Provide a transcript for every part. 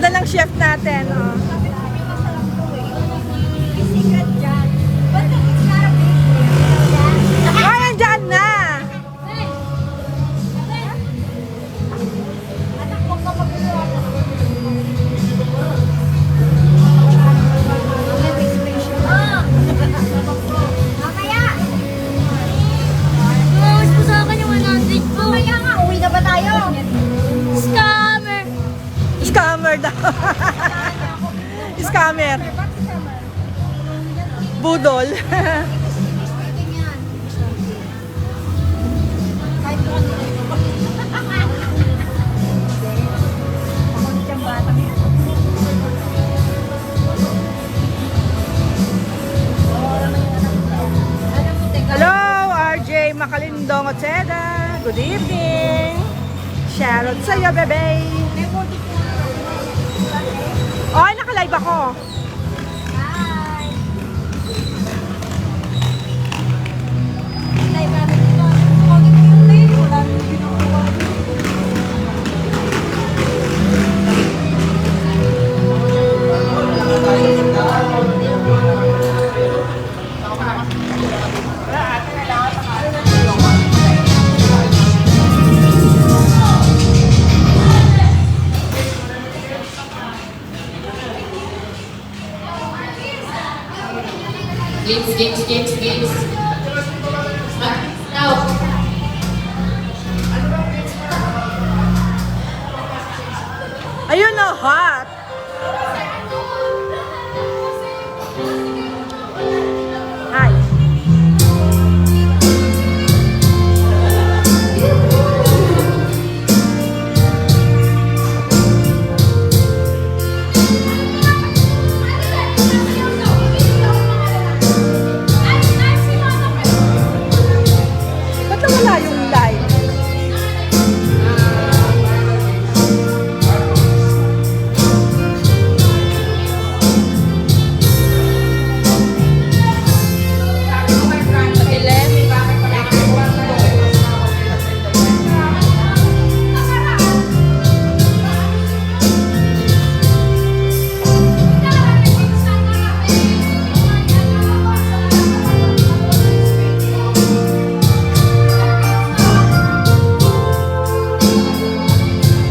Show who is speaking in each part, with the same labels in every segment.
Speaker 1: Ganda ng chef natin. Oh. Ay, andyan na! Scammer daw. Scammer. Budol. Hello, RJ Macalindong Oceda. Good evening. Shoutout sa'yo, bebe. Oh, naka-live ako.
Speaker 2: Hi!
Speaker 3: Games. Now.
Speaker 1: Ayun na, hot. Hi. Ba't nawala yung live?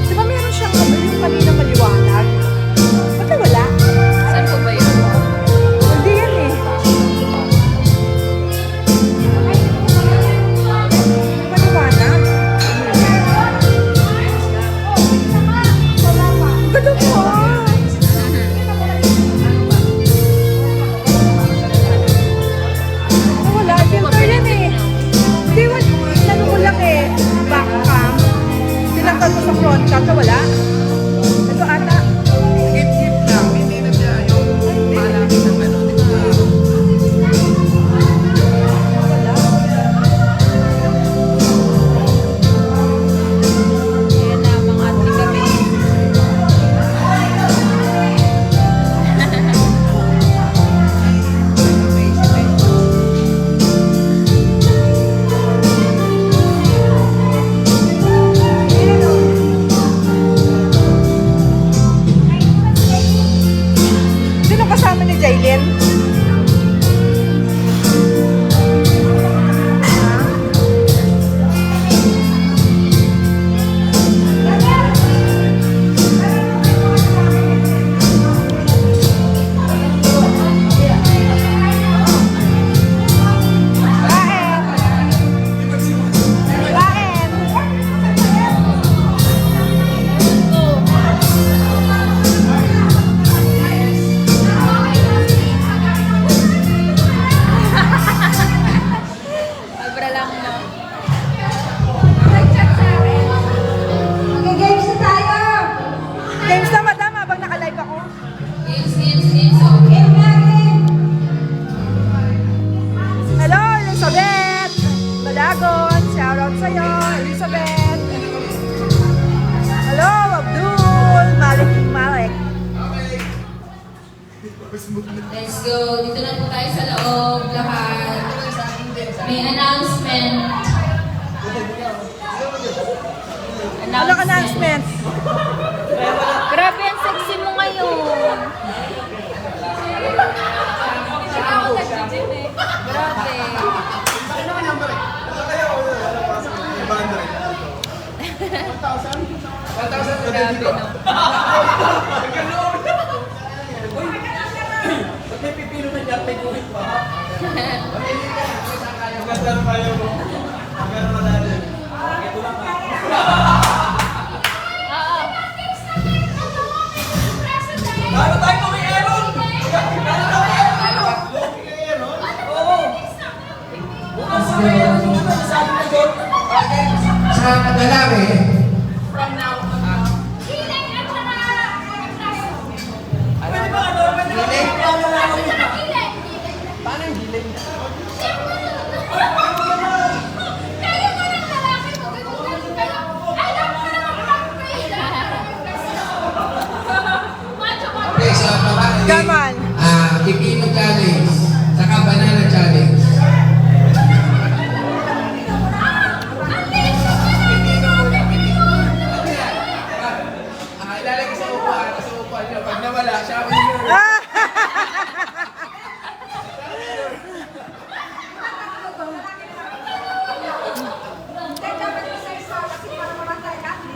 Speaker 1: Di ba meron siyang yung kanina maliwanag? Ba't nawala?
Speaker 3: Saan po ba yun?
Speaker 1: Hindi yan eh. Maliwanag. Ang ganda mo ah. Nawala. Filter yan eh. Hindi, ano ko lang eh. Back cam. Tinanggal ko sa front cam. Nawala. Ito ata.
Speaker 4: Hip-hip lang, hindi na siya yung malaki ng ano, di ba?
Speaker 3: Ayan na, mga ati kami.
Speaker 1: Sino kasama ni Jaylin?
Speaker 3: Grabe, no?
Speaker 4: May pipino na dyan, may guhit pa. Magandang kayo mo. Magandang malalim. Ito lang ha.
Speaker 3: Oo.
Speaker 4: Lalo tayo kay Aaron! Lalo tayo kay Aaron! Kay Aaron? Oo. Bukas sa kay Aaron yung ano, sabi na doon.
Speaker 5: Sa kadalari,
Speaker 4: From now on. Pwede ba ano? Pwede ba
Speaker 5: Giling?
Speaker 4: paano yung giling?
Speaker 5: okay, sa babae,
Speaker 1: Come on.
Speaker 5: pipino challenge, saka banana challenge.
Speaker 4: Ilalagay sa upuan niyo. Pag nawala, siya ang winner.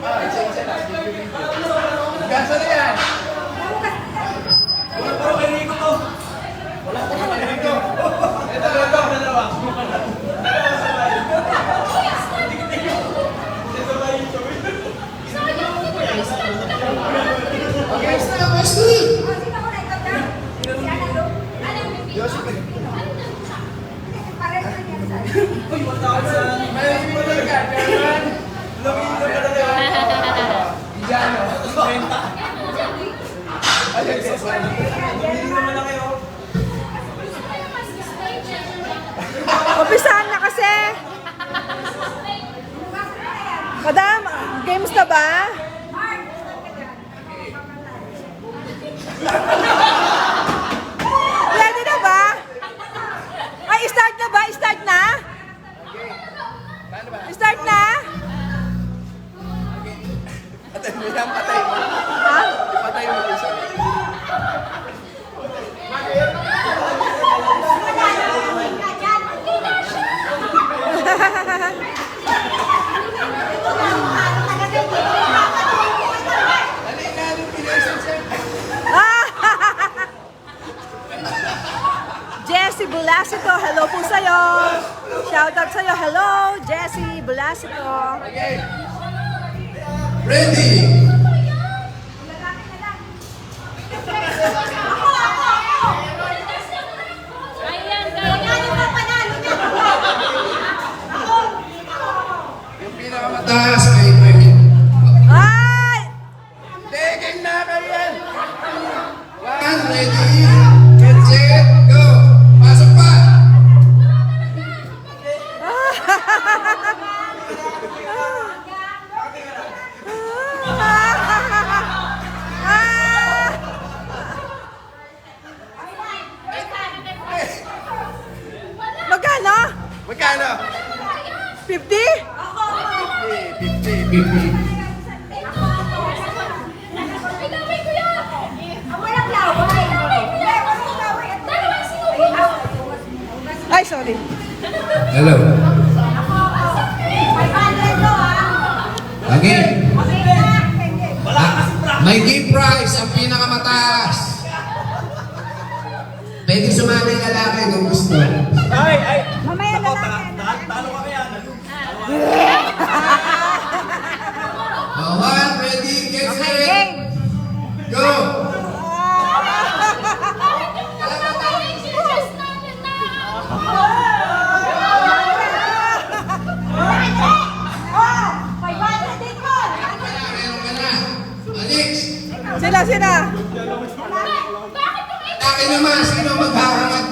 Speaker 4: Isa-isa lang. Gasa na yan. Wala pa kay Rico to. Wala pa kay Rico. Ito, dalawa. Dalawa sabay. Sabay yung sabay.
Speaker 5: Okay, stop, let's do it.
Speaker 4: Uy, 1,000. May mo na ka, Karen. Login ko na lang. Ijano. 30. Ayun, sorry. Login naman na kayo.
Speaker 1: Umpisahan na kasi. Madam, games na ba? Ready na ba? Ay, start na ba? Start na? Start na?
Speaker 4: Patay mo yan, patay mo.
Speaker 1: Ha?
Speaker 4: Patay mo isa. Dali nga, nung pinaysan siya.
Speaker 1: Jessie Bulasito, hello po sa'yo. Shout out sa'yo. Hello, Jessie Bulasito.
Speaker 4: Okay.
Speaker 5: Ready?
Speaker 3: Ayan, kaya.
Speaker 4: Yung pinakamata.
Speaker 5: Taas ay may
Speaker 1: Ay!
Speaker 4: Tigil na kayo yan.
Speaker 5: one, ready, get set, go. Pasok pa.
Speaker 1: Magkano?
Speaker 4: Magkano?
Speaker 1: 50?
Speaker 4: 50.
Speaker 1: Ay, sorry.
Speaker 5: Hello. Okay. May gift prize ang pinakamataas. Pwede sumali ng lalaki kung gusto.
Speaker 4: Ay!
Speaker 1: Mamaya na lang.
Speaker 4: Talo kami yan.
Speaker 5: One, ready, get
Speaker 1: Okay,
Speaker 5: set,
Speaker 1: game.
Speaker 5: go. Meron ka na. Alex,
Speaker 1: Sina.
Speaker 5: lalaki naman, sino maghahangat?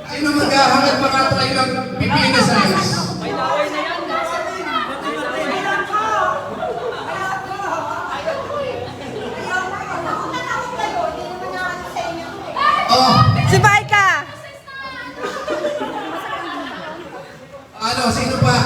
Speaker 5: Sino maghahangat makatry ng pipino size? Oh,
Speaker 1: Si Baika.
Speaker 5: ano, sino pa?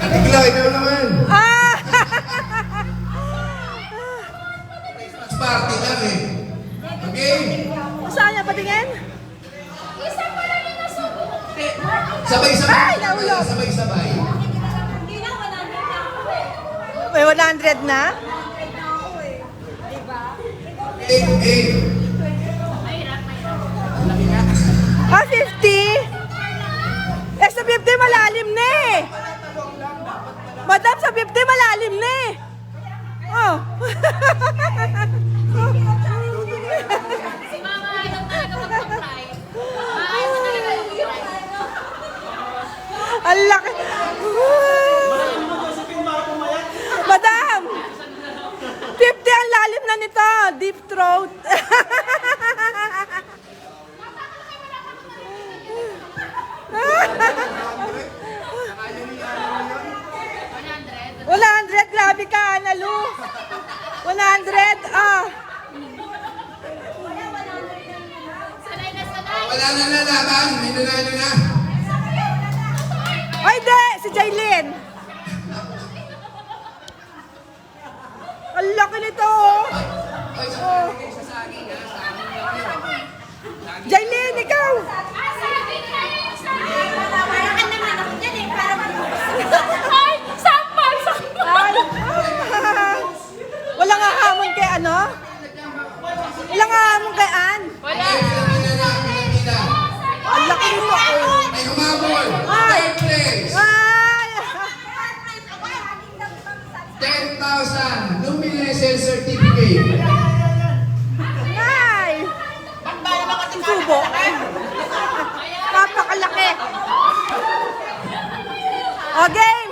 Speaker 5: Ate Gla, ikaw naman. party lang eh. Okay?
Speaker 1: Saan niya patingin?
Speaker 2: Isa pa lang yung nasubo.
Speaker 5: Sabay-sabay.
Speaker 1: Ay, naulog.
Speaker 5: Sabay-sabay.
Speaker 2: Hindi na, 100 na ako eh.
Speaker 1: May 100 na?
Speaker 2: 100 na ako eh. Diba?
Speaker 5: Eh.
Speaker 1: Ah, 50? Eh, sa 50 malalim na eh. Madam, sa 50 malalim na eh. Oh.
Speaker 3: Si Mama ayaw talaga magpa-fry. Ayaw na talaga mag-fry.
Speaker 1: Ang laki. Madam! 50 ang lalim na nito. Deep throat. $100, grabe ka, Analu. 100, ah.
Speaker 3: Sanay na sanay.
Speaker 5: Wala na lalaban. May nanalo na.
Speaker 1: Ay, di! Si Jaylin. Ang laki nito, oh. Oh. Jaylin, ikaw.
Speaker 2: Parang naman ako dyan eh. Parang
Speaker 3: Ay! Sampal! Sampal!
Speaker 1: Ay. Wala nga hamon kay ano? Wala nga hamon kay Ann.
Speaker 3: Wala.
Speaker 5: Pinakita.
Speaker 1: Ang laki nito, oh.
Speaker 5: Ay, humabol.
Speaker 1: Ay.
Speaker 5: Third place.
Speaker 1: Ay!
Speaker 5: 10,000 luminescence certificate.
Speaker 1: Ay! Subo. Napakalaki. O, game!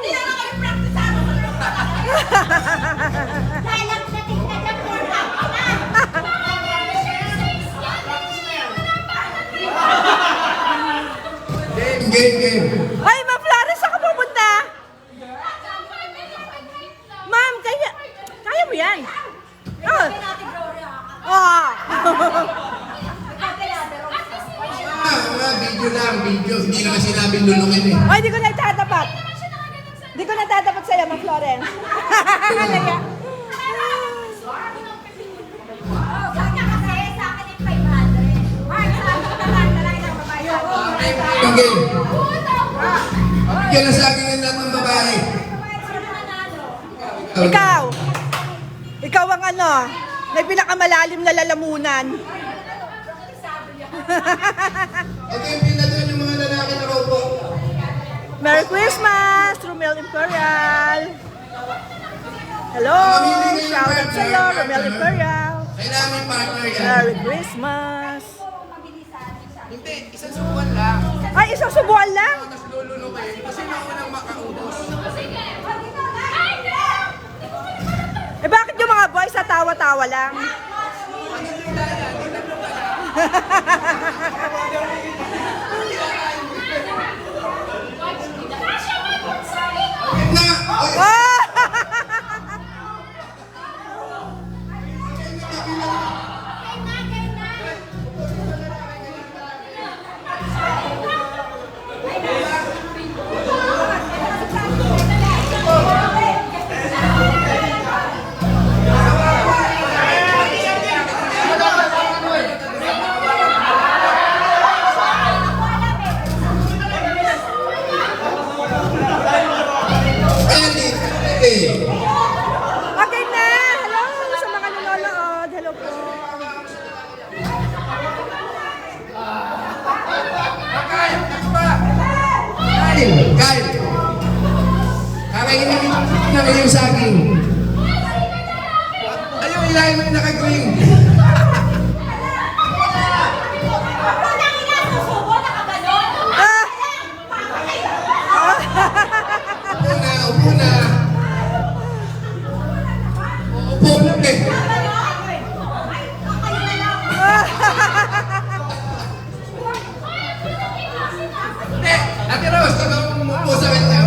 Speaker 5: Game.
Speaker 1: Ay, Ma'am Flores, saan ka pupunta? Ma'am, kaya mo yan. Oh. Oh.
Speaker 5: Video lang, video. Hindi naman sinabing lulungin eh.
Speaker 1: Ay, di ko na itatapat. Di ko na tatapat sa'yo, Ma'am Florence. Halaya.
Speaker 5: Yung game. Bigyan na sa akin ng lahat ng babae.
Speaker 1: Ikaw. Ikaw ang ano, may pinakamalalim na lalamunan.
Speaker 5: Okay, pinatuan yung mga lalaki na robo.
Speaker 1: Merry Christmas, Romel Imperial. Hello, shout out sa'yo, Romel Imperial.
Speaker 5: Kailangan may partner yan.
Speaker 1: Merry Christmas.
Speaker 4: Hindi, isang subuan lang.
Speaker 1: Ay, isang subuan lang?
Speaker 4: Tapos lulunukin kasi maunang makaubos.
Speaker 1: Eh bakit yung mga boys sa tawa-tawa lang?
Speaker 5: Na! Oy,
Speaker 1: Ah!
Speaker 5: eh.
Speaker 1: Okay na! Hello sa mga nanonood. Hello po.
Speaker 5: Kyle! Kakainin namin yung saging. Ayun, ilahin mo yung naka-green.
Speaker 1: Ah!
Speaker 5: Upo na. Upo na eh. Ate Rose, ikaw umupo sa kanya.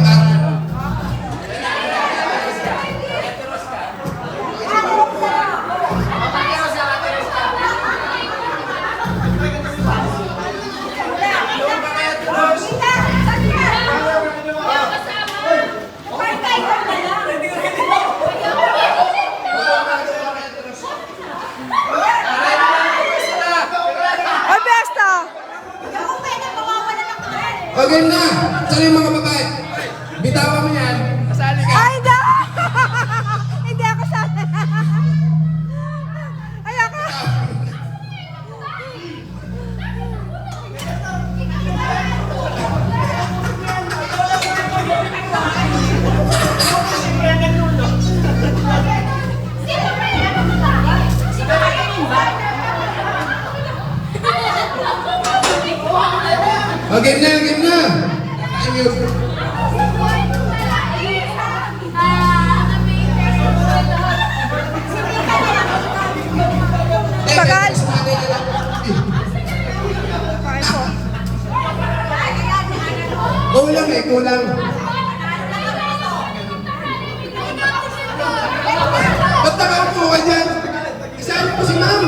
Speaker 5: Okay na. Saan yung mga babae? Bitawan mo yan.
Speaker 4: Kasali ka.
Speaker 1: Ay, hindi! Hindi ako sana. Ayoko.
Speaker 5: Okay na, game na. Ayun.
Speaker 1: Tagal. Kain po.
Speaker 5: Kulang eh, kulang. Ba't nakaupo ka dyan? Isali mo si ma'am.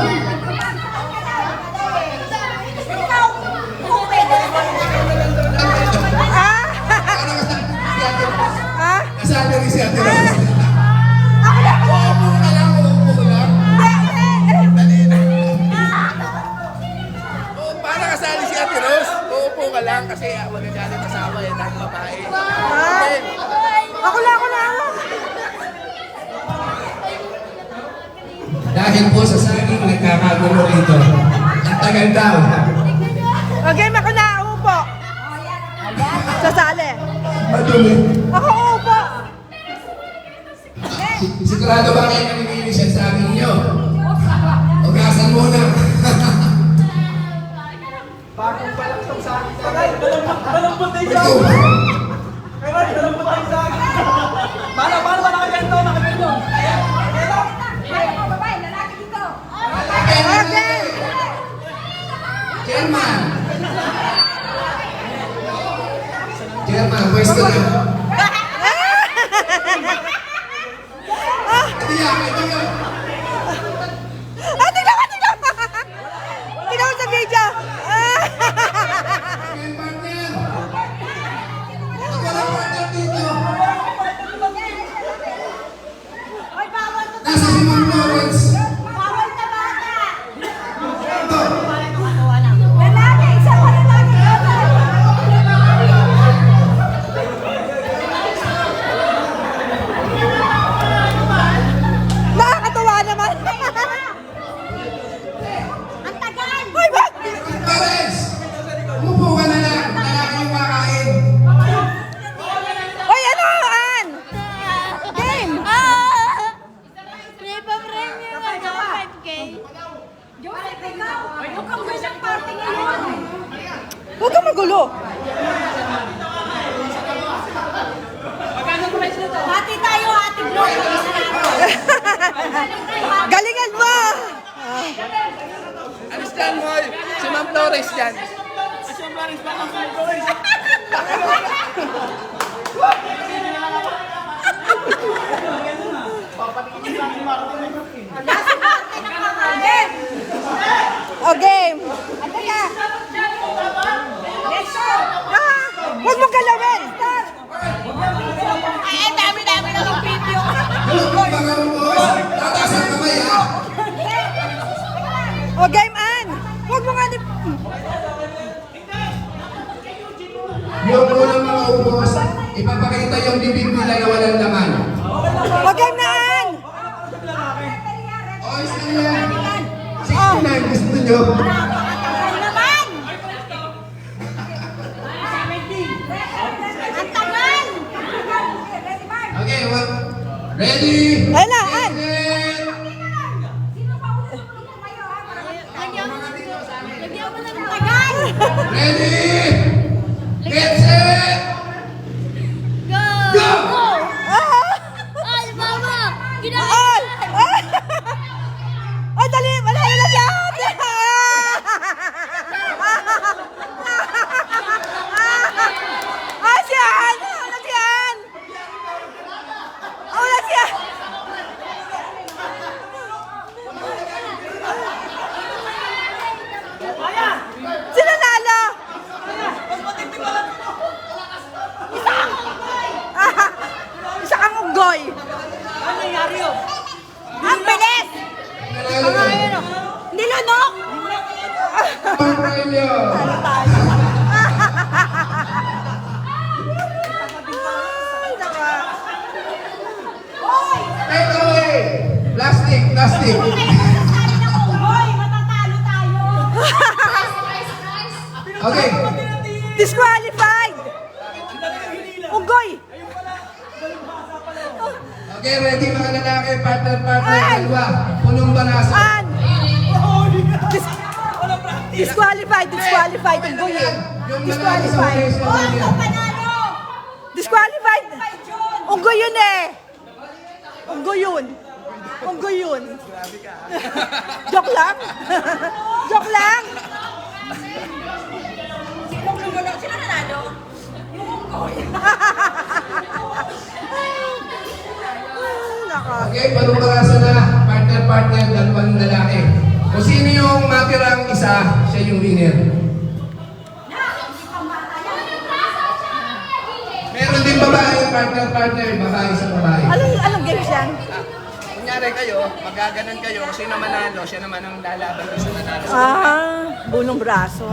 Speaker 1: Ah!
Speaker 5: Para kasali si Ate Rose.
Speaker 1: Ah!
Speaker 5: Kasali rin si Ate Rose.
Speaker 1: Ako na!
Speaker 5: Uupo ka lang, uupo ka lang.
Speaker 1: Hindi!
Speaker 4: Para kasali si Ate Rose, uupo ka lang kasi magagaling kasama yan ang babae.
Speaker 1: Ah!
Speaker 4: Okay.
Speaker 1: Ako na, ako na!
Speaker 5: Dahil po sa saging nagkakagulo rito. Ang tagal daw.
Speaker 1: Okay, ako na, upo. Sasali.
Speaker 5: Madumi.
Speaker 1: Ako upo.
Speaker 5: Sigurado ba kayo naninilis yan sa amin nyo? Ugasan muna.
Speaker 4: Bagong pa lang itong sa akin. Malambot na yung
Speaker 5: Ito.
Speaker 4: malambot na yung sa akin. Paano ba nakaganto? Nakaganto.
Speaker 1: Okay.
Speaker 5: Chairman. Chairman, pwesto na. Ito yan, ito yan.
Speaker 1: Ah, tingnan ko, tingnan ko. Tingnan ko sa video. Ah.
Speaker 5: Ngayon, partner. Ikaw lang partner dito. Nasa si Ma'am Lawrence. Ito.
Speaker 1: Nakakatawa naman.
Speaker 2: Ang tagal!
Speaker 1: Uy, wag!
Speaker 5: Pares. Umupo ka na lang. Lalaki yung kakain.
Speaker 1: Uy, ano, Ann? Game.
Speaker 2: Free pa premium na 5K. Joseph, ikaw! Mukhang gustong party ngayon.
Speaker 1: Huwag kang magulo.
Speaker 2: Hati tayo, hati bro.
Speaker 1: Galingan mo.
Speaker 4: Alis dyan, Moy. Si Ma'am Flores dyan. Si Ma'am Flores, baka si Ma'am Flores.
Speaker 1: O, game. Ah, huwag mong galawin.
Speaker 2: Ay, dami-dami na ng video.
Speaker 5: Baka mo. Tataas ang kamay ha.
Speaker 1: O, game, Ann. Huwag mo nga ni...
Speaker 5: Yung unang mga ubos, ipapakita yung bibig nila na walang laman.
Speaker 1: O, game na, Ann.
Speaker 5: O, isa yan. 69, gusto nyo?
Speaker 2: Tagal naman! Ang tagal!
Speaker 5: Okay, ready?
Speaker 1: Ayun na, Ann.
Speaker 5: Set.
Speaker 2: Lagyan mo na ng tagal!
Speaker 5: Ready? Get set! Go!
Speaker 2: Ay, mama! Ginawa
Speaker 1: Ay! Ay! Ay, dali! Malalo na siya! Ah, si Ann! Wala si Ann! Wala si Ann! Sino nalo? Isa kang unggoy.
Speaker 2: Ang bilis!
Speaker 5: Nanalo.
Speaker 2: Nilunok!
Speaker 5: Pang-premyo.
Speaker 1: Ano tayo?
Speaker 5: Plastic, plastic.
Speaker 2: Hoy, matatalo tayo.
Speaker 5: Okay.
Speaker 1: Disqualified! Unggoy!
Speaker 5: Okay, ready mga lalaki, partner,
Speaker 1: Ay!
Speaker 5: dalawa. Punong baraso.
Speaker 1: An! Disqualified! Disqualified! Unggoy eh!
Speaker 5: Yung
Speaker 1: Disqualified!
Speaker 2: Panalo.
Speaker 1: Disqualified! Unggoy yun eh! Unggoy yun! Unggoy yun! Joke lang? Joke lang?
Speaker 2: Sino nanalo?
Speaker 1: Nako.
Speaker 5: Okay, punong baraso na. Partner, dalawang lalaki. Kung sino yung matirang isa, siya yung winner. Meron din babae, partner, babae sa babae.
Speaker 1: Anong games yan?
Speaker 4: Kunyari kayo, magaganan kayo, kung sino manalo, siya naman ang lalaban doon sa nanalo.
Speaker 1: Bulong braso.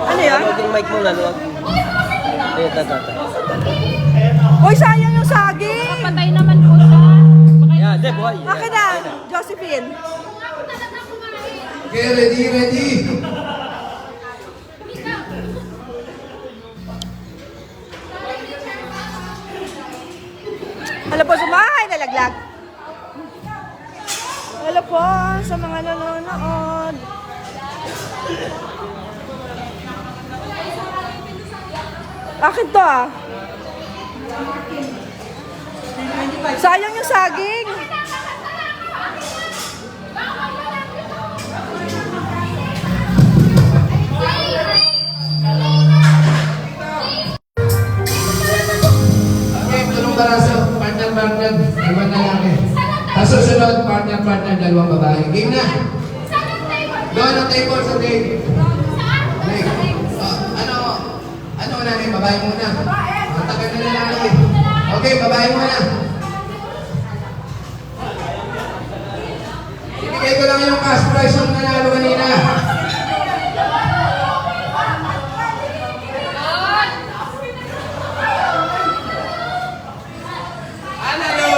Speaker 1: Ano yan?
Speaker 6: Yung mic mo na, luwag. Ayun, tata.
Speaker 1: Uy, sayang yung saging!
Speaker 2: Patay naman po siya.
Speaker 6: Yan, de, buhay.
Speaker 1: Akin na, Josephine.
Speaker 5: Okay, ready.
Speaker 1: Hello po sa mga nalaglag. Hello po sa mga nanonood. Akin to ah. Sayang yung saging.
Speaker 5: Okay, punong baraso, partner, dalawang lalaki. Sa susunod, partner, dalawang babae. Game na. Doon ang table sa table. Ano unahin? Babae muna. Matagal na lalaki. Okay, babae muna. Ibigay ko lang yung cash prize yung nanalo kanina.
Speaker 4: Analo!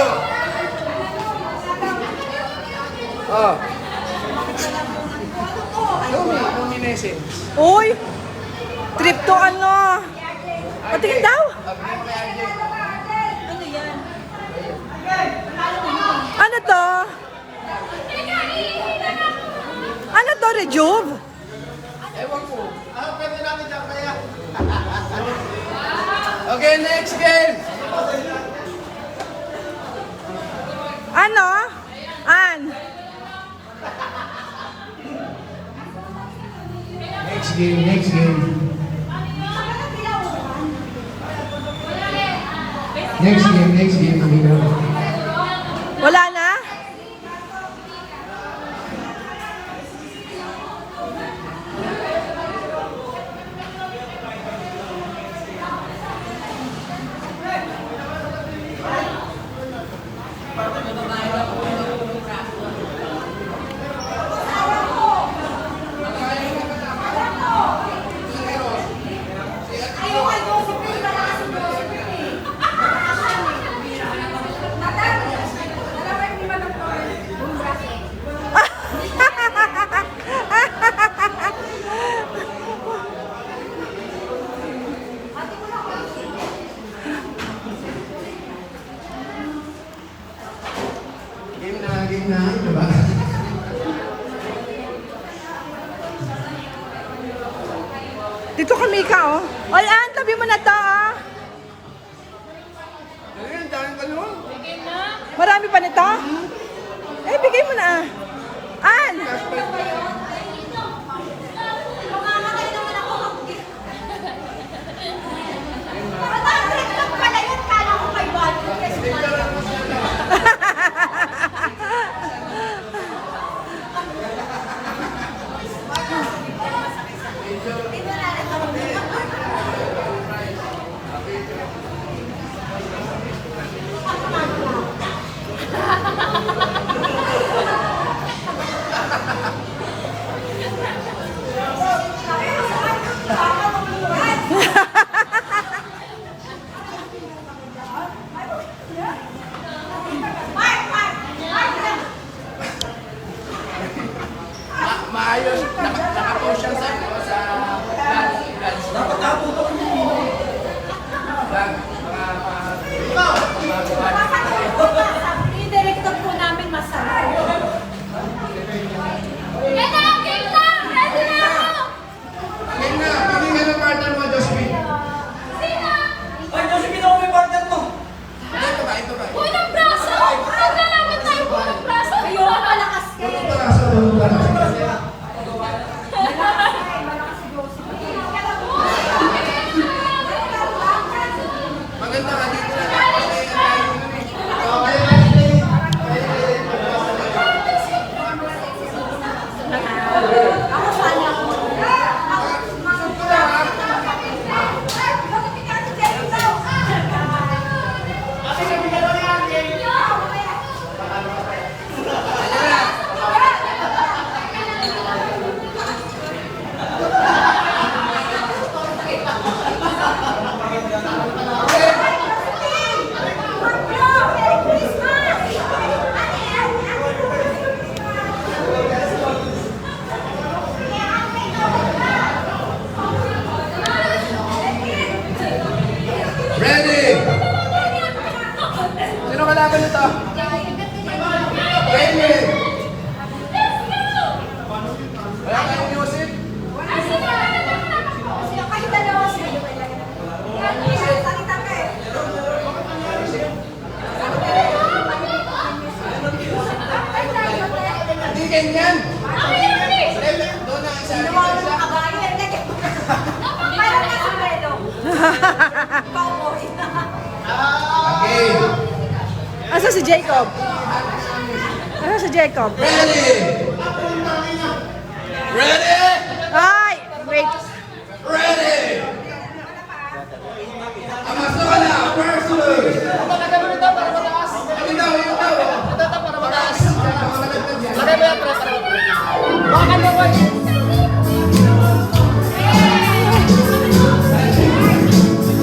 Speaker 4: Oh. Luminescence.
Speaker 1: Uy! Trip to ano? Patingin daw. Ano to? Ano to, Rejuve?
Speaker 4: Ewan ko. Okay, next game.
Speaker 1: Ano? An?
Speaker 5: Next game. Next game.
Speaker 1: Wala na?
Speaker 5: Game na. Diba?
Speaker 1: Dito kami ka, oh. Oy, An, tabi mo na to, ah.
Speaker 4: Ayun, dahil ka naman.
Speaker 1: Marami pa nito? Eh, bigay mo na. An!
Speaker 2: Pala yun, kala ko kay Bobby. Uy, ng braso! Naglalaban tayo po ng braso! Ayun, malakas ka eh!
Speaker 5: Maganda ka dito na. Ready!
Speaker 4: Sino kalaban nito?
Speaker 5: Ready!
Speaker 4: Wala kayong music?
Speaker 5: Hindi ganyan! Doon na isa. Okay.
Speaker 1: Asa si Jacob? Asa si Jacob?
Speaker 5: Ready! Ready!
Speaker 1: Ay! Wait.
Speaker 5: Ready! Amas na na! Person!
Speaker 4: Maganda mo nito para mataas.
Speaker 5: Ayun daw, ayun daw.
Speaker 4: Maganda para mataas.
Speaker 5: Makakalagdag yan.
Speaker 4: Lagay mo yan, pre. Baka kanda mo yan.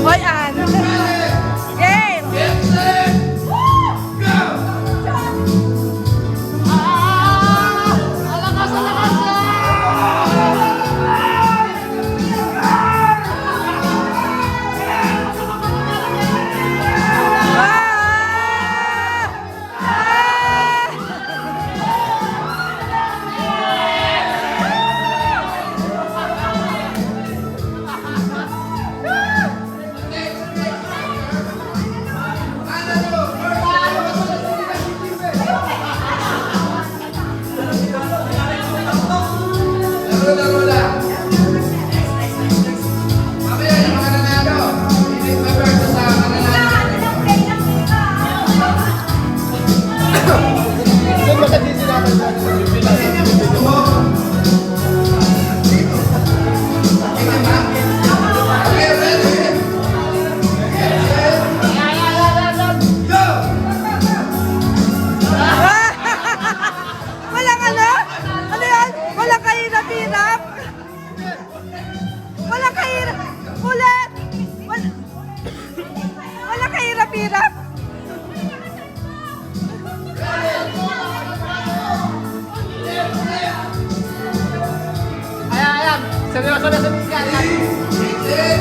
Speaker 1: Hoy, Ann. Game!
Speaker 5: Get set! Go!
Speaker 4: Alakas, alakas!
Speaker 1: Ah! Ah!
Speaker 5: Laro lang. Mamaya yung mga nanalo. I-remember ito sa mga nanalo.
Speaker 4: Doon ba sa DC natin?
Speaker 5: Ito mo. Dito. Tingnan ba? Okay, ready? Get set. Go!
Speaker 1: Walang ano? Ano yan? Walang kahirap-hirap? Walang kahirap... Ulit! Walang kahirap-hirap?
Speaker 4: Ayan. Seryoso na sa bisyan.
Speaker 5: Get set.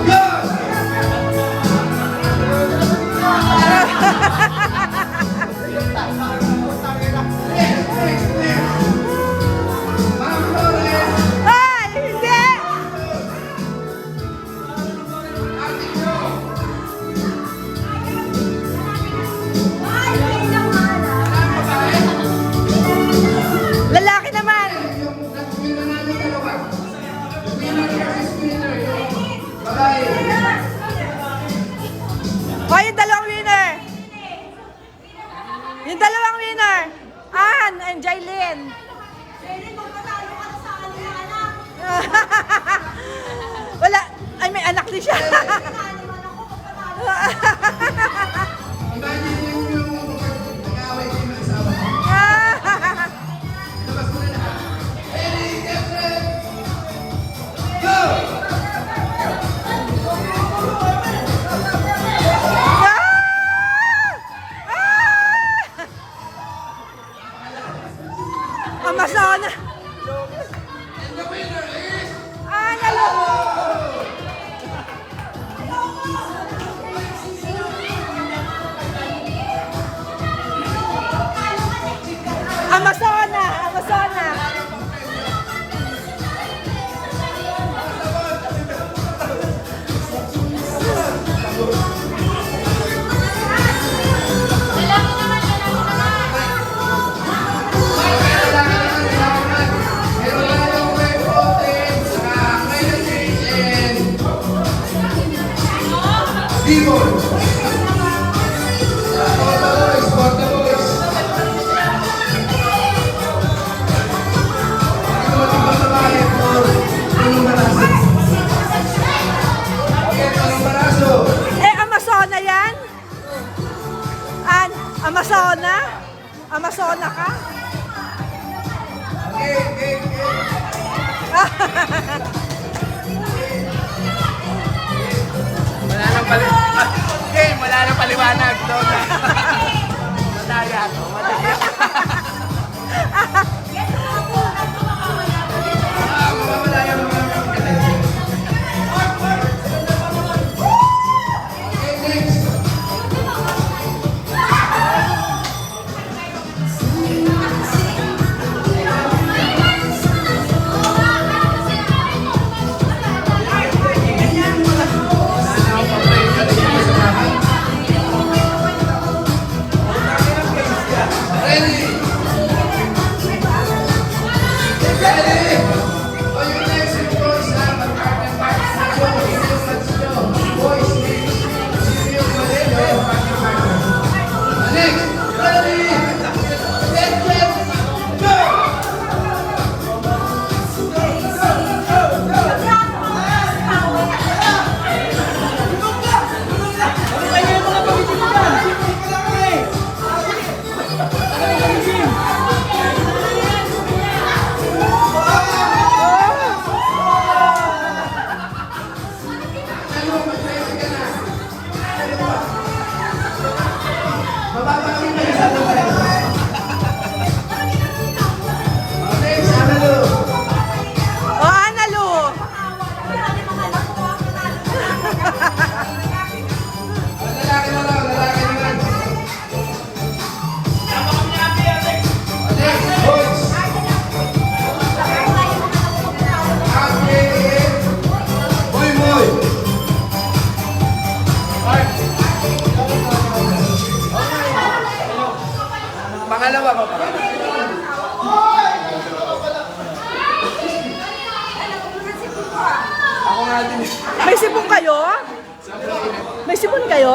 Speaker 5: Go! Ma'am Flores.
Speaker 1: Ay! Hindi!
Speaker 5: Ate Jo.
Speaker 1: Lalaki naman!
Speaker 5: Yung nanalo dalawa. Winner versus winner. Yung babae.
Speaker 1: O, yung dalawang winner! Yung dalawang winner! Ann and Jailin! Wala! Ay, may anak din siya!
Speaker 5: Imagine yung nag-away kayo ng asawa. Labas mo na na. Ready, get set, go!
Speaker 1: Amazona!
Speaker 5: And the winner is...
Speaker 1: Ah, nalo! Amazona! Amazona!
Speaker 5: Demon. Porta boys, porta boys. Matibang babae for Tulong Baraso. Okay, Tulong Baraso.
Speaker 1: Eh, Amazona yan? Amazona? Amazona ka?
Speaker 5: Okay, okay, okay.
Speaker 4: Wala nang paliwanag doon. Madaya. Madaya.
Speaker 5: Mawawala yung mga kapatid. Okay, next. Ready? Ready? O yung next yung boys ha, mag-partner partner. So, hindi yung match nyo. Boys, sino yung mali? O yung partner. Next, ready? Set, set, go! Dalawa, mag-ready ka na. Dalawa. Mababawi ka na sa lugar. O, next, Analu.
Speaker 1: O, Analu.
Speaker 5: O, lalaki na lang, lalaki naman. O, next, boys. Okay. Boy, boy.
Speaker 4: Pangalawa ko pa. Ako nga din.
Speaker 1: May sipon kayo? May sipon kayo?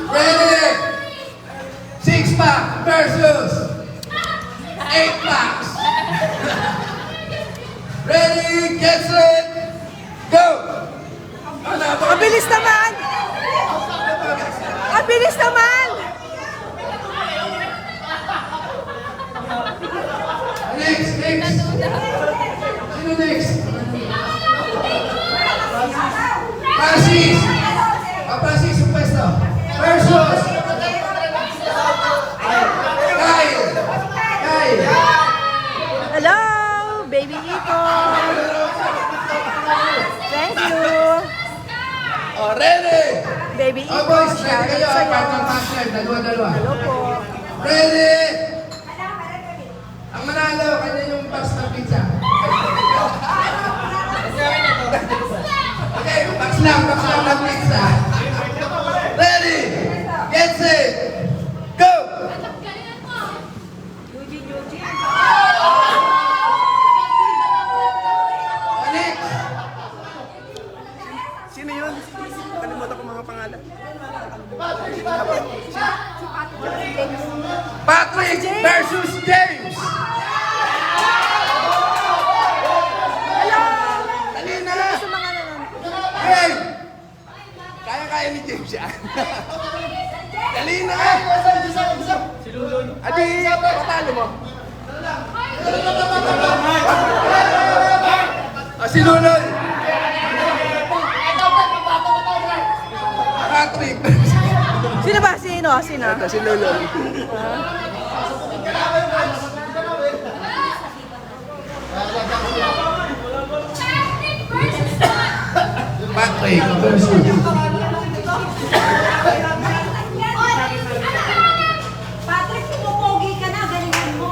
Speaker 5: Ready? 6-pack versus 8-packs. Ready, get set, go!
Speaker 1: Ang bilis naman! Ang bilis naman!
Speaker 5: Next, next. Sino next? Francis. Francis yung pwesto. Versus Kyle. Kyle.
Speaker 1: Hello, baby Iko. Thank you.
Speaker 5: Oh, ready?
Speaker 1: Baby
Speaker 5: Oh,
Speaker 1: Iko,
Speaker 5: boys,
Speaker 1: shout
Speaker 5: ready kayo.
Speaker 1: out sa'yo.
Speaker 5: Partner, partner. Dalawa-dalawa.
Speaker 1: Hello po.
Speaker 5: Ready? Ang manalo, kanya yung box ng pizza. Okay, box lang ng pizza. Ready? Get set. Go! Next.
Speaker 4: Sino yun? Kalimutan ko mga pangalan.
Speaker 5: Patrick versus James.
Speaker 1: Hello!
Speaker 5: Dali na.
Speaker 1: Sa mga
Speaker 5: Hey!
Speaker 4: Kaya-kaya ni James yan. Dali na! Si Luloy. Adi, patalo mo.
Speaker 5: Si Luloy. Patrick.
Speaker 1: Sino ba? Sino? Sino?
Speaker 4: Ito, si Luloy.
Speaker 5: Patrick versus
Speaker 2: Patrick, pumupogi ka na, galingan mo.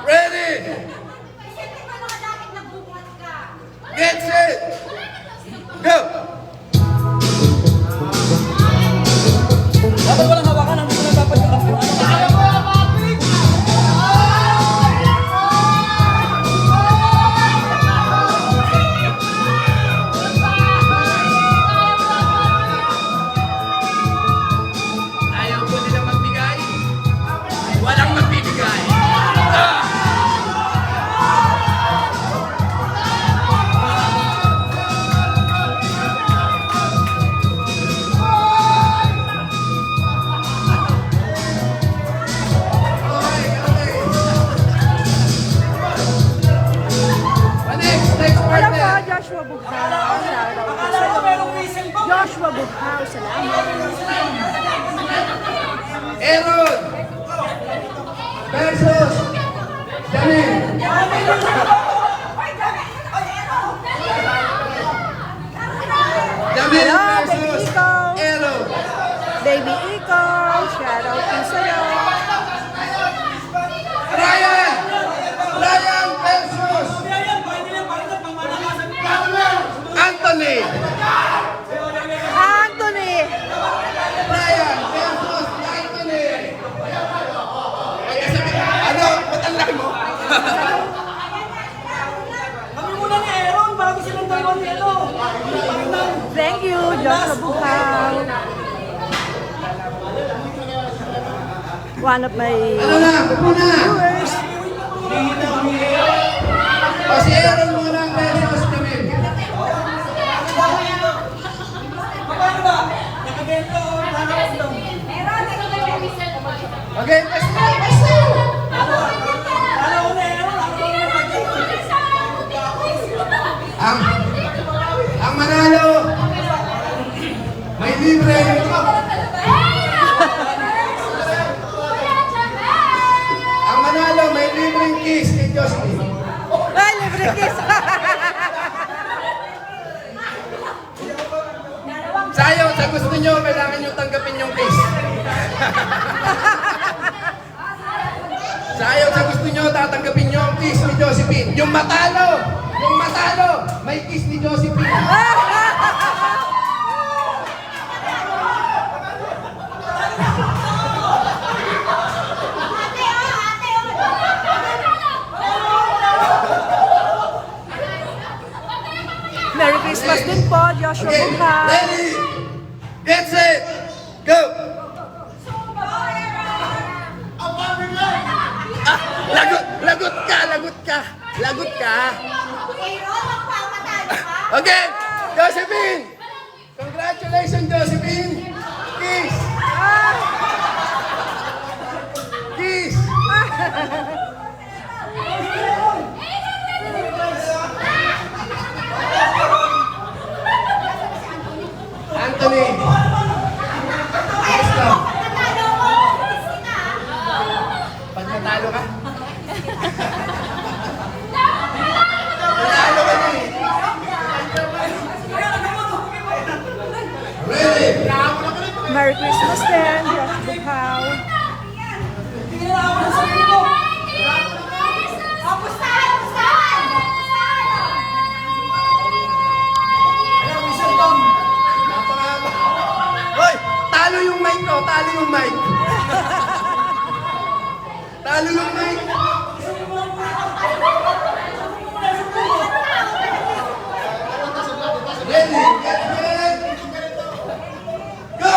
Speaker 5: Ready?
Speaker 2: Siyempre ba nakadakit na bukas ka?
Speaker 5: Get set. Go!
Speaker 6: Dapat walang hawakan, ang gusto na dapat yung
Speaker 5: Aaron versus Janine. Janine
Speaker 1: Hello, Baby
Speaker 5: versus
Speaker 1: Iko.
Speaker 5: Aaron.
Speaker 1: Baby Iko, shout out po sa'yo.
Speaker 5: Ryan versus Anthony.
Speaker 1: Anthony.
Speaker 5: Ryan versus Anthony. Ano? Ba't ang laki mo?
Speaker 1: Thank you, Joshua Bukaw. One of my
Speaker 5: Ano na? Upo na.
Speaker 1: viewers.
Speaker 5: O si Aaron muna versus Camille. Okay, basta. Ang manalo, may libre. Ang manalo, may libreng kiss kay Jocelyn.
Speaker 1: Ay, libre kiss.
Speaker 5: Sayo, sa gusto nyo, kailangan nyo tanggapin yung kiss. Sayo, sa gusto nyo, tatanggapin nyo ang kiss ni Josephine. Yung matalo, may kiss ni Josephine.
Speaker 1: Merry Christmas din po, Joshua
Speaker 5: Okay,
Speaker 1: Bukaw.
Speaker 5: ready, get set, go! Ah, lagot ka. Okay, Josephine! Congratulations, Josephine! Kiss! Kiss! Anthony! Ayos ka. Pag natalo ka? Natalo ka na eh. Ready?
Speaker 1: Merry Christmas din, Joshua Bukaw.
Speaker 5: Hoy! Talo yung mic ko! Talo yung mic! Talo yung mic! Ready? Get set! Go!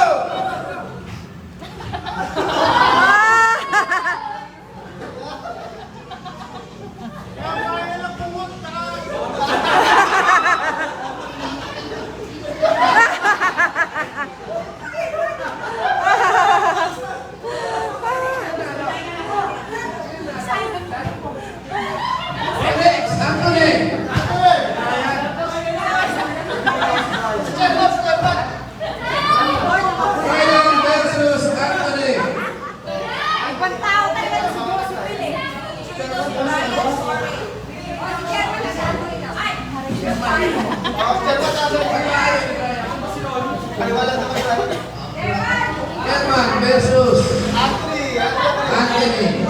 Speaker 5: Next, Anthony! Ryan versus Anthony. German versus Anthony.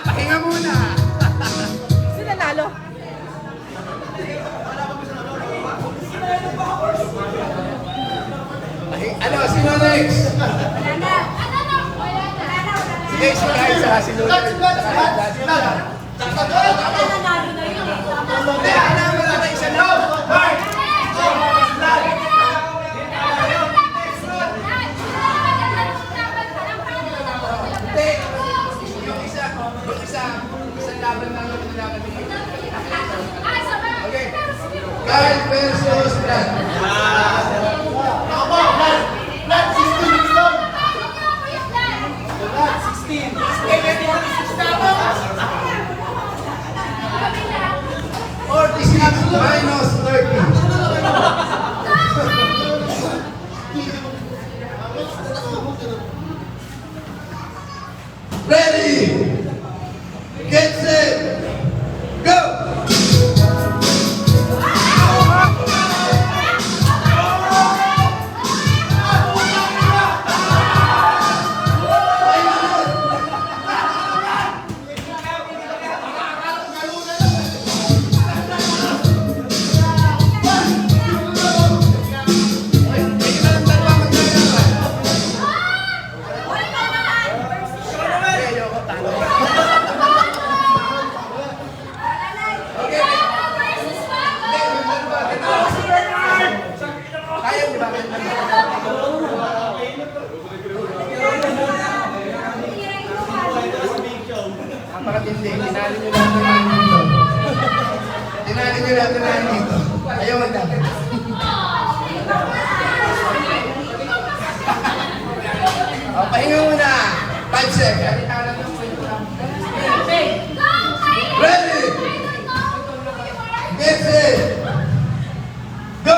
Speaker 5: Pahinga muna.
Speaker 1: Sino nanalo?
Speaker 5: Ano, sino next? Sige, si Kai sa si Lula. Hindi, ano mo na isa na. Mark! Hindi. Yung isang laban lang yung nilaban ni Kai. Okay. Kai versus Brad. Minus 30. Ready? Get set. Go! Kaya di ba? Napakatindi. Tinali nyo lahat ng lahat dito. Tinali nyo lahat ng lahat dito. Ayaw magdami. Pahinga muna. 5 seconds. Ready? Get set. Go!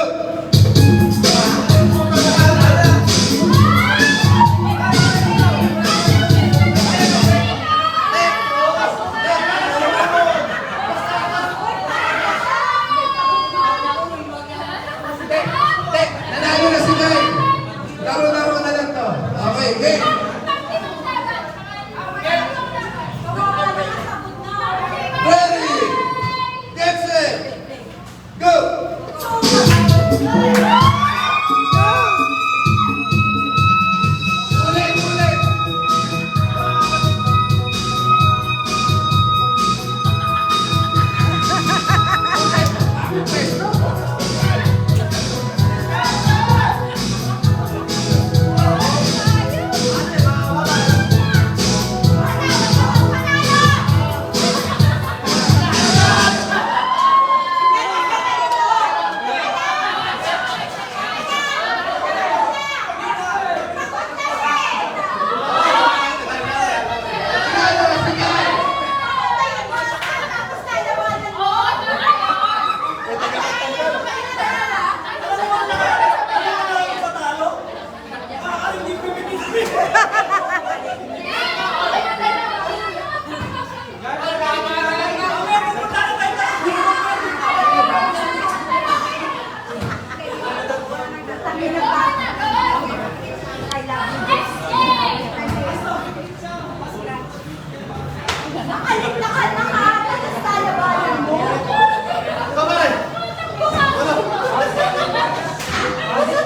Speaker 5: Nanalo na si Kai. Laro-laro na lang to. Okay, game. Ready? Get set. Go! Ulit, ulit.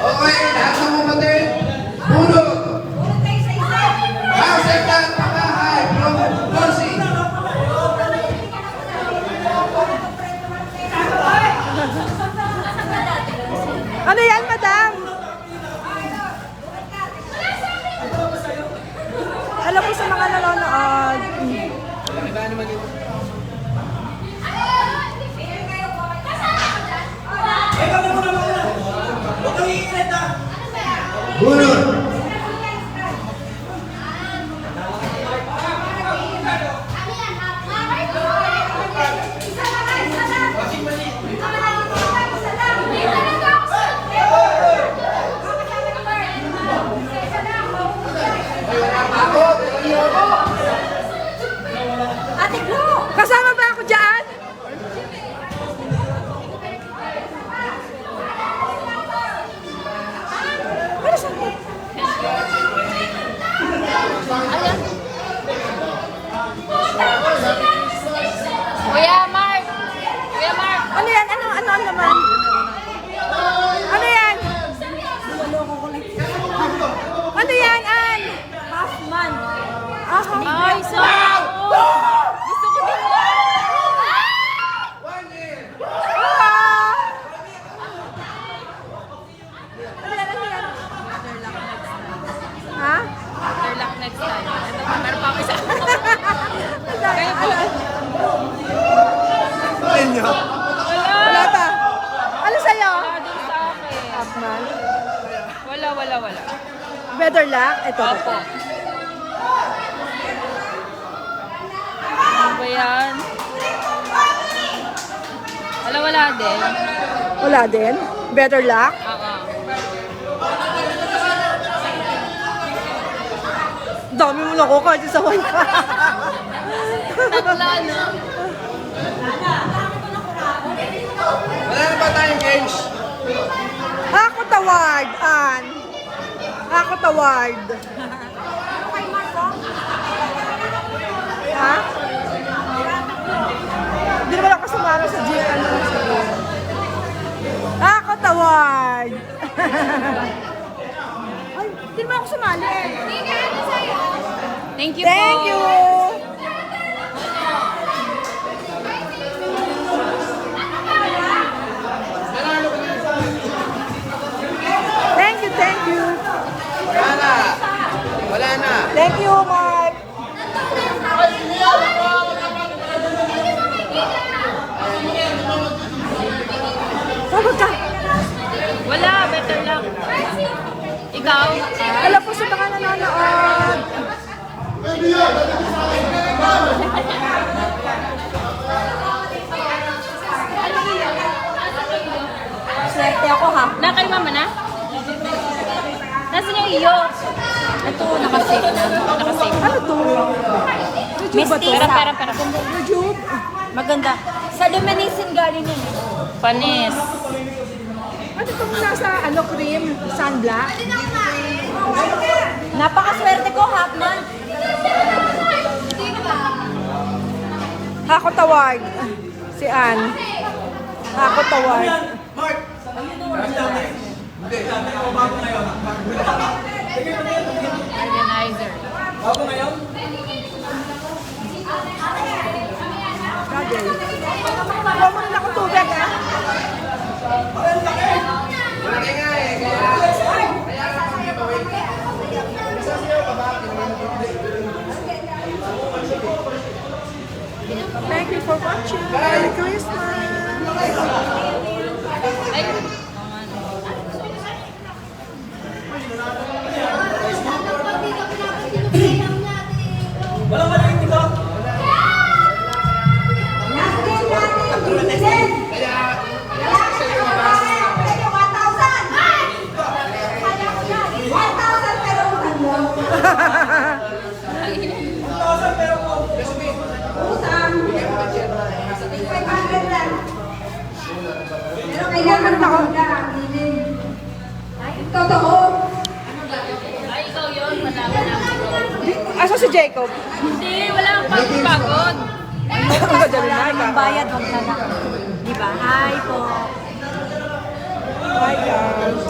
Speaker 5: Okay, lahat ng umatin. Puno. House and pakahay from Corsi.
Speaker 1: Ano yan, madam? Alam mo sa mga nanonood.
Speaker 5: Bunot.
Speaker 2: Ate Glo!
Speaker 1: Kasama ba ako dyan? Ano sa
Speaker 3: Kuya Mark! Kuya Mark!
Speaker 1: Ano yan? Ano naman? Ano yan? Ano yan, Ann?
Speaker 2: Half man.
Speaker 1: Ah,
Speaker 3: Ay, so! Gusto ko din yan!
Speaker 1: Ha?
Speaker 3: Better luck next time. Ito pa, meron pa ako isa.
Speaker 1: Wala pa. Ano sa'yo?
Speaker 3: Wala din sa akin.
Speaker 1: Upman.
Speaker 3: Wala.
Speaker 1: Better luck? Ito.
Speaker 3: Opo. Ano ba yan? Wala din.
Speaker 1: Wala din? Better luck?
Speaker 3: Oo.
Speaker 1: Dami mo na ko kahit sa one ka.
Speaker 3: Tatla, no?
Speaker 4: Wala na ba tayong games?
Speaker 1: Ako tawad, Ann. Ako tawad. Ha? Hindi naman ako sumara sa gym. Ano? Ako tawad. Ay, hindi naman ako sumali.
Speaker 3: Thank you
Speaker 1: Thank
Speaker 3: po.
Speaker 1: you. Thank you.
Speaker 4: Wala na.
Speaker 1: Thank you, Mark. Sagot ka.
Speaker 3: Wala, better luck. Ikaw?
Speaker 1: Alam po sa mga nanonood.
Speaker 2: Swerte ako ha.
Speaker 3: Na kay mama na? Nasaan yung iyo?
Speaker 2: Ito, nakasave na.
Speaker 3: Nakasave.
Speaker 1: Ano to? YouTube ba to?
Speaker 3: Pera.
Speaker 1: YouTube?
Speaker 2: Maganda. Sa Dominican galing yun.
Speaker 3: Panis.
Speaker 1: Ano itong nasa cream? Sunblock?
Speaker 2: Napakaswerte ko, half man.
Speaker 1: Ako tawag. Si Ann. Ako tawag.
Speaker 3: Organizer.
Speaker 1: Kadel. Huwag mo na ako tubig, ha? Thank you for watching. Merry Christmas.
Speaker 3: Ay, ay, ikaw yun. Malaman namin.
Speaker 1: Asa si Jacob?
Speaker 3: Hindi, wala akong pagod.
Speaker 1: Ang gadali na.
Speaker 2: Ang bayad, huwag na lang. Diba? Hi po.
Speaker 1: Hi, guys.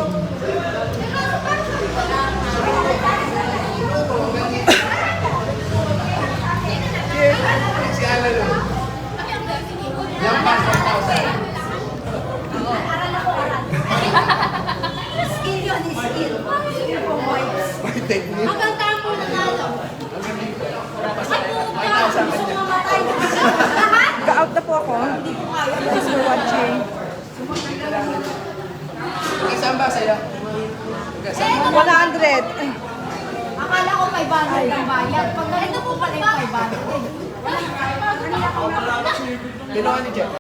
Speaker 2: Skill yun, skill. Skill po, boys. Hanggang tapo na lalo.
Speaker 1: Ga-out na po ako. Thanks for watching.
Speaker 5: Kasama ba sa'yo? Kasama.
Speaker 1: 100.
Speaker 2: Akala ko 500 ang bayad. Pag ganito po pala yung 500.
Speaker 5: Kinuha ni Jeff.